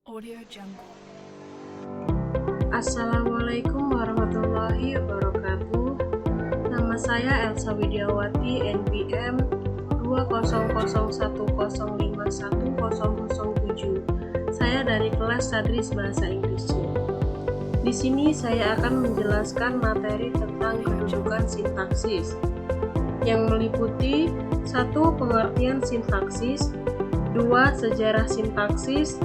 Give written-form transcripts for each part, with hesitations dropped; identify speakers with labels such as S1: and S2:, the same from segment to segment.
S1: Audio Jungle.
S2: Assalamualaikum warahmatullahi wabarakatuh. Nama saya Elsa Widiawati, NPM 2001051051007. Saya dari kelas Tadris Bahasa Inggris. Di sini saya akan menjelaskan materi tentang kedudukan sintaksis yang meliputi 1. Pengertian sintaksis, 2. Sejarah sintaksis,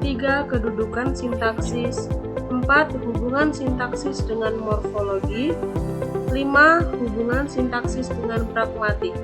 S2: 3. Kedudukan sintaksis, 4. Hubungan sintaksis dengan morfologi, 5. Hubungan sintaksis dengan pragmatik.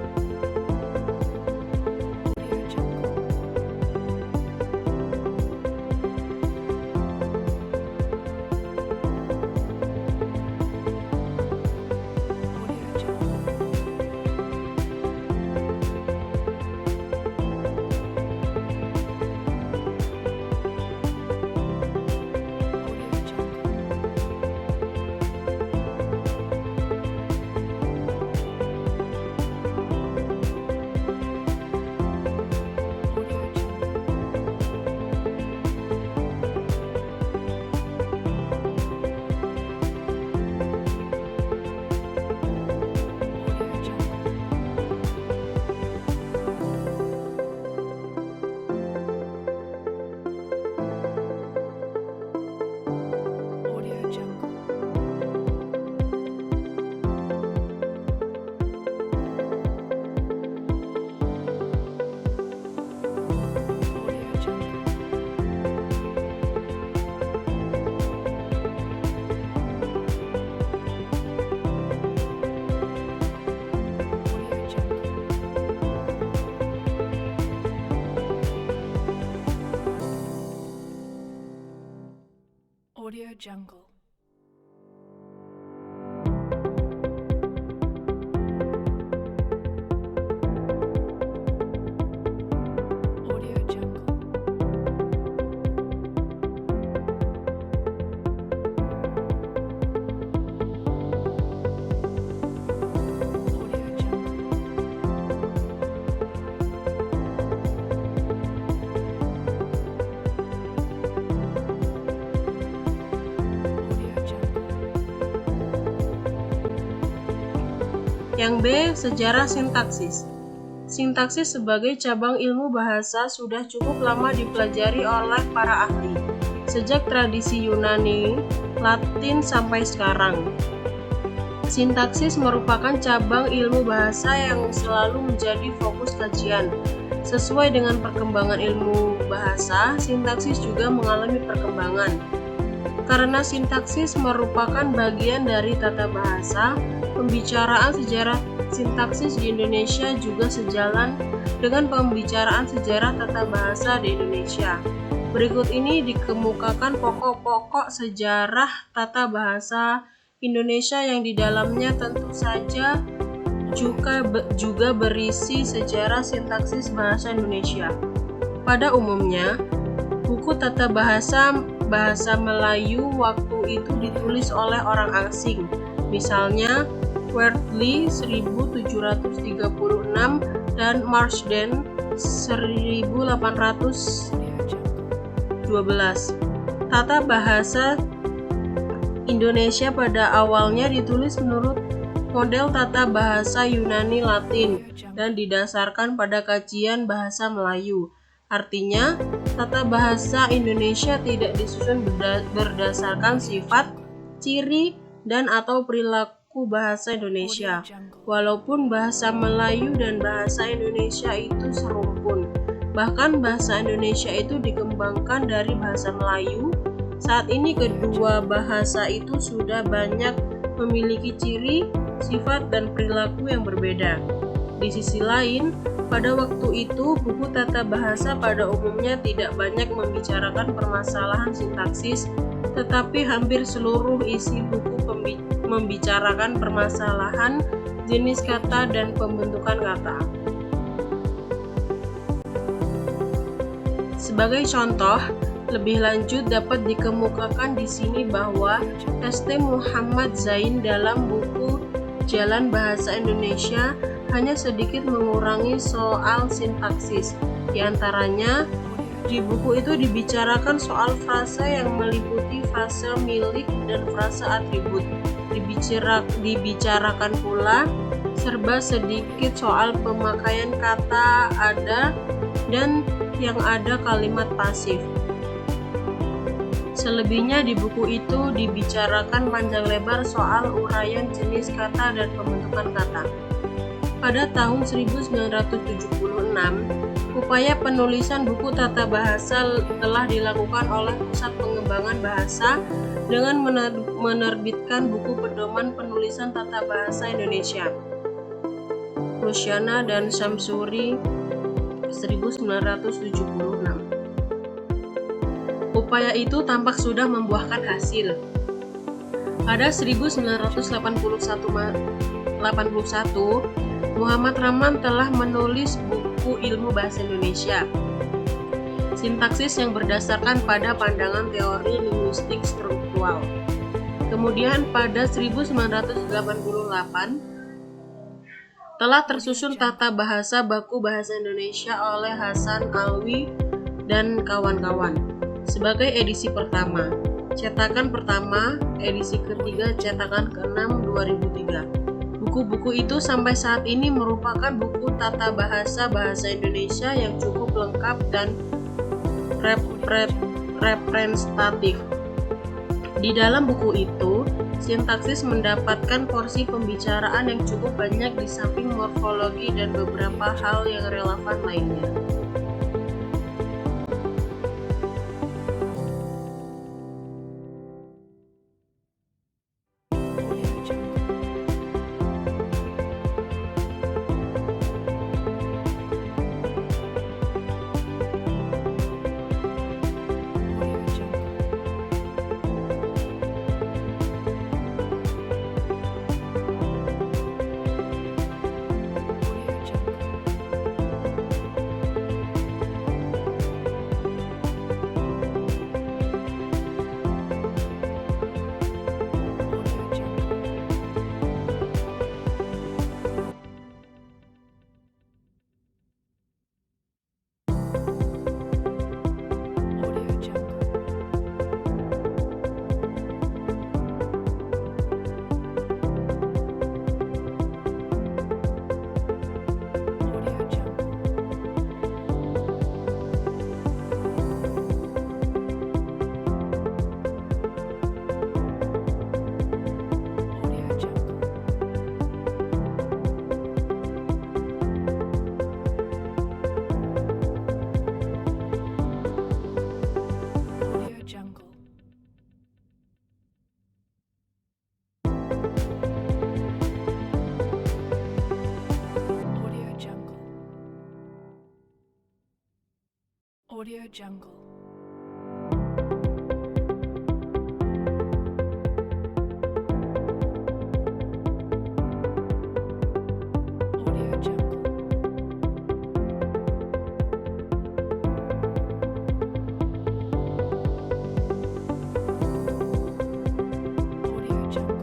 S1: Audio Jungle. Audio Jungle. Audio Jungle. Audio Jungle.
S2: Yang B. Sejarah sintaksis. Sintaksis sebagai cabang ilmu bahasa sudah cukup lama dipelajari oleh para ahli, sejak tradisi Yunani, Latin sampai sekarang. Sintaksis merupakan cabang ilmu bahasa yang selalu menjadi fokus kajian. Sesuai dengan perkembangan ilmu bahasa, sintaksis juga mengalami perkembangan. Karena sintaksis merupakan bagian dari tata bahasa, pembicaraan sejarah sintaksis di Indonesia juga sejalan dengan pembicaraan sejarah tata bahasa di Indonesia. Berikut ini dikemukakan pokok-pokok sejarah tata bahasa Indonesia yang di dalamnya tentu saja juga berisi sejarah sintaksis bahasa Indonesia. Pada umumnya, buku tata bahasa Melayu waktu itu ditulis oleh orang asing, misalnya Wortley 1736 dan Marsden 1812. Tata bahasa Indonesia pada awalnya ditulis menurut model tata bahasa Yunani Latin dan didasarkan pada kajian bahasa Melayu. Artinya, tata bahasa Indonesia tidak disusun berdasarkan sifat, ciri, dan atau perilaku bahasa Indonesia. Walaupun bahasa Melayu dan bahasa Indonesia itu serumpun, bahkan bahasa Indonesia itu dikembangkan dari bahasa Melayu. Saat ini kedua bahasa itu sudah banyak memiliki ciri, sifat, dan perilaku yang berbeda. Di sisi lain, pada waktu itu buku tata bahasa pada umumnya tidak banyak membicarakan permasalahan sintaksis, tetapi hampir seluruh isi buku membicarakan permasalahan jenis kata dan pembentukan kata. Sebagai contoh, lebih lanjut dapat dikemukakan di sini bahwa St. Muhammad Zain dalam buku Jalan Bahasa Indonesia hanya sedikit mengurangi soal sintaksis, di antaranya Di buku itu dibicarakan soal frase yang meliputi frase milik dan frase atribut. Dibicarakan pula serba sedikit soal pemakaian kata ada dan yang ada kalimat pasif. Selebihnya di buku itu dibicarakan panjang lebar soal uraian jenis kata dan pembentukan kata. Pada tahun 1976, upaya penulisan buku tata bahasa telah dilakukan oleh Pusat Pengembangan Bahasa dengan menerbitkan buku pedoman penulisan tata bahasa Indonesia. Luciana dan Samsuri 1976. Upaya itu tampak sudah membuahkan hasil. Pada 1981, Muhammad Rahman telah menulis buku Ilmu Bahasa Indonesia, sintaksis yang berdasarkan pada pandangan teori linguistik struktural. Kemudian pada 1988 telah tersusun Tata Bahasa Baku Bahasa Indonesia oleh Hasan Alwi dan kawan-kawan sebagai edisi pertama. Cetakan pertama, edisi ketiga, cetakan ke-6 2003. Buku-buku itu sampai saat ini merupakan buku tata bahasa Indonesia yang cukup lengkap dan representatif. Di dalam buku itu, sintaksis mendapatkan porsi pembicaraan yang cukup banyak di samping morfologi dan beberapa hal yang relevan lainnya.
S1: Audio Jungle. Audio Jungle. Audio Jungle.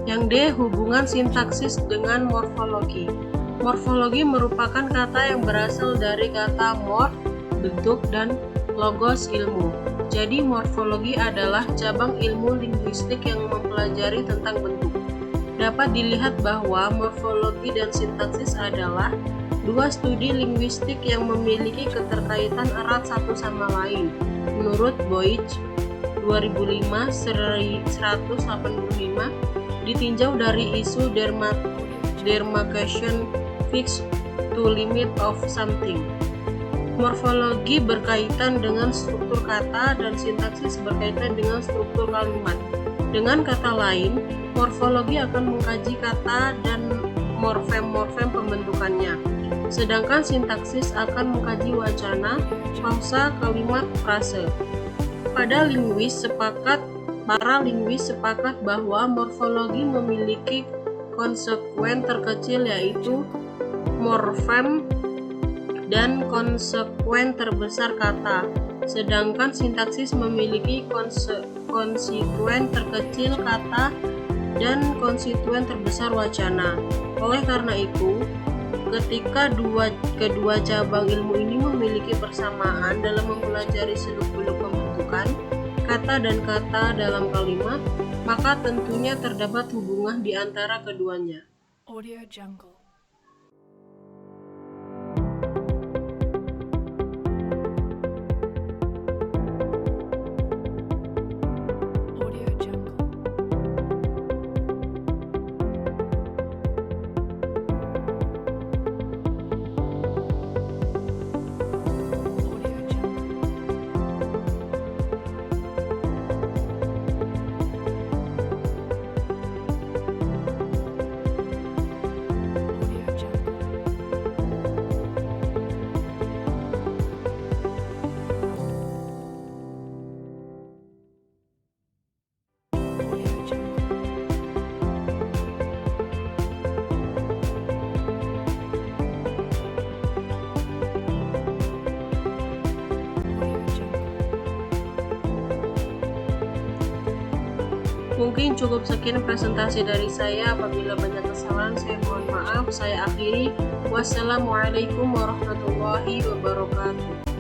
S2: Yang D. Hubungan sintaksis dengan morfologi. Morfologi merupakan kata yang berasal dari kata morf, bentuk, dan logos, ilmu. Jadi morfologi adalah cabang ilmu linguistik yang mempelajari tentang bentuk. Dapat dilihat bahwa morfologi dan sintaksis adalah dua studi linguistik yang memiliki keterkaitan erat satu sama lain. Menurut Boych 2005 185, ditinjau dari isu demarcation fixed to limit of something. Morfologi berkaitan dengan struktur kata dan sintaksis berkaitan dengan struktur kalimat. Dengan kata lain, morfologi akan mengkaji kata dan morfem-morfem pembentukannya, sedangkan sintaksis akan mengkaji wacana, pausa, kalimat, frase. Para linguis sepakat bahwa morfologi memiliki konsekuen terkecil yaitu morfem dan konsekuen terbesar kata, sedangkan sintaksis memiliki konsekuen terkecil kata dan konstituen terbesar wacana. Oleh karena itu, ketika kedua cabang ilmu ini memiliki persamaan dalam mempelajari seluk-beluk pembentukan kata dan kata dalam kalimat, maka tentunya terdapat hubungan di antara keduanya.
S1: Audio Jungle. Audio Jungle. Audio Jungle. Audio Jungle. Audio Jungle. Audio Jungle.
S2: Mungkin cukup sekian presentasi dari saya. Apabila banyak kesalahan, saya mohon maaf. Saya akhiri. Wassalamualaikum warahmatullahi wabarakatuh.